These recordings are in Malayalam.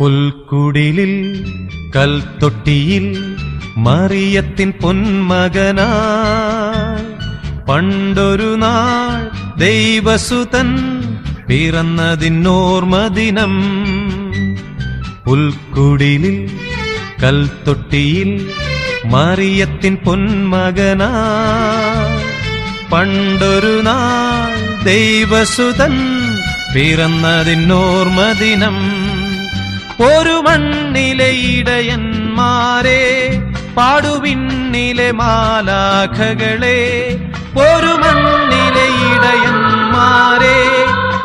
പുൽക്കുടിലിൽ കൽത്തൊട്ടിയിൽ മറിയത്തിൻ പൊന്മകനായി പണ്ടൊരു നാൾ ദൈവസുതൻ പിറന്നതിനോർമദിനം. പുൽക്കുടിലിൽ കൽത്തൊട്ടിയിൽ മറിയത്തിൻ പൊന്മകനായി പണ്ടൊരു നാൾ ദൈവസുതൻ പിറന്നതിനോർമദിനം. ഒരു മണ്ണിലെ ഇടയന്മാരെ പാടുവിണ്ണിലെ മാലാഖകളെ, ഒരു മണ്ണിലെ ഇടയന്മാരെ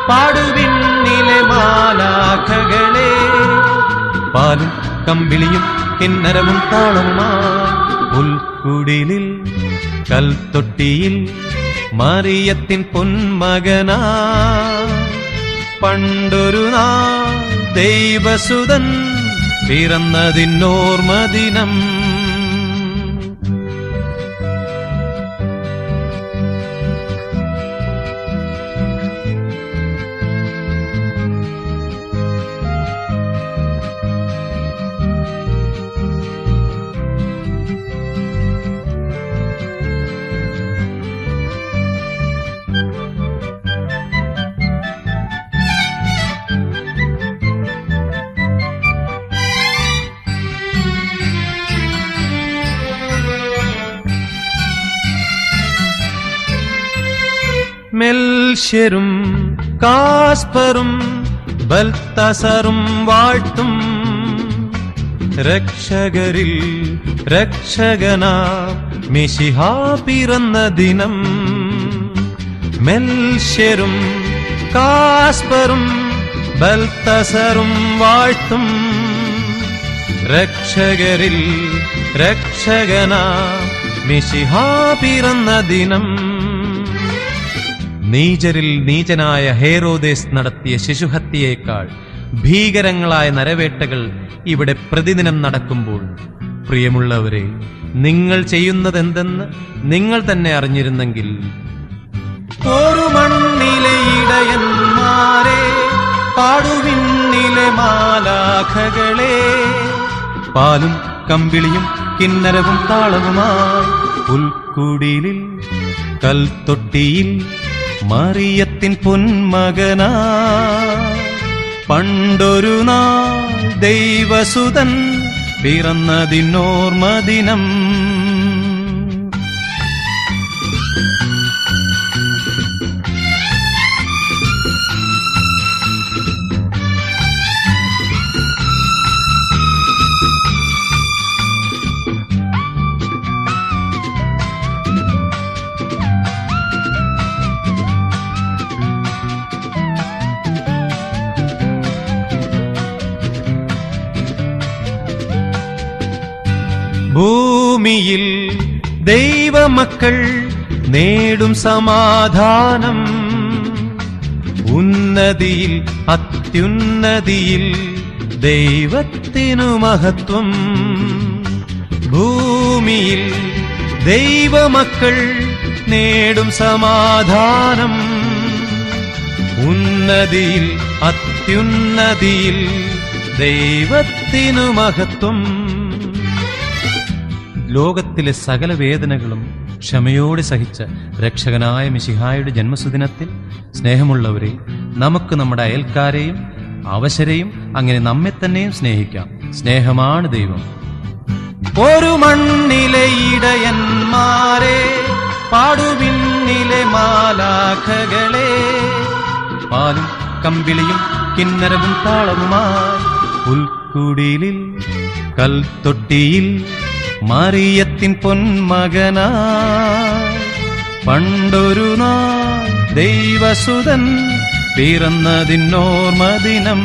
പാടുവിണ്ണിലെ മാലാഖകളെ, പാലും കമ്പിളിയും കിന്നരവും താളവുമായി പുൽക്കുടിലിൽ കൽത്തൊട്ടിയിൽ മറിയത്തിൻ പൊന്മകനായി പണ്ടൊരു നാൾ ദൈവസുതൻ പിറന്നതിനോർമദിനം. മെൽഷ്യരും കാസ്പറും ബൽത്തസറും വാഴ്ത്തും രക്ഷകരിൽ രക്ഷകനാം മിശിഹാ പിറന്ന ദിനം. മെൽഷ്യരും കാസ്പറും ബൽത്തസറും വാഴ്ത്തും രക്ഷകരിൽ രക്ഷകനാം മിശിഹാ പിറന്ന ദിനം. നീചരിൽ നീചനായ ഹേരോദേസ് നടത്തിയ ശിശുഹത്യയേക്കാൾ ഭീകരങ്ങളായ നരവേട്ടകൾ ഇവിടെ പ്രതിദിനം നടക്കുമ്പോൾ, പ്രിയമുള്ളവരെ, നിങ്ങൾ ചെയ്യുന്നതെന്തെന്ന് നിങ്ങൾ തന്നെ അറിഞ്ഞിരുന്നെങ്കിൽ. ഒരു മണ്ണിലെ ഇടയന്മാരെ പാടുവിണ്ണിലെ മാലാഖകളെ, പാലും കമ്പിളിയും കിന്നരവും താളവുമായി പുൽക്കുടിലിൽ കൽത്തൊട്ടിയിൽ മറിയത്തിൻ പൊന്മകനായി പണ്ടൊരു നാൾ ദൈവസുതൻ പിറന്നതിനോർമദിനം. ഭൂമിയിൽ ദൈവമക്കൾ നേടും സമാധാനം, ഉന്നതിയിൽ അത്യുന്നതിയിൽ ദൈവത്തിനു മഹത്വം. ഭൂമിയിൽ ദൈവമക്കൾ നേടും സമാധാനം, ഉന്നതിയിൽ അത്യുന്നതിയിൽ ദൈവത്തിനു മഹത്വം. ലോകത്തിലെ സകല വേദനകളും ക്ഷമയോടെ സഹിച്ച രക്ഷകനായ മിശിഹായുടെ ജന്മസുദിനത്തിൽ സ്നേഹമുള്ളവരെ, നമുക്ക് നമ്മുടെ അയൽക്കാരെയും അവശരെയും അങ്ങനെ നമ്മെ തന്നെയും സ്നേഹിക്കാം. സ്നേഹമാണ് ദൈവം. ഒരു മണ്ണിലെ ഇടയന്മാരെ പാടുവിണ്ണിലെ മാലാഖകളെ, പാലും കമ്പിളിയും കിന്നരവും താളവുമായി പുൽക്കുടിലിൽ കൽത്തൊട്ടിയിൽ മറിയത്തിൻ പൊന്മകനായി പണ്ടൊരു നാൾ ദൈവസുതൻ പിറന്നതിനോർമദിനം.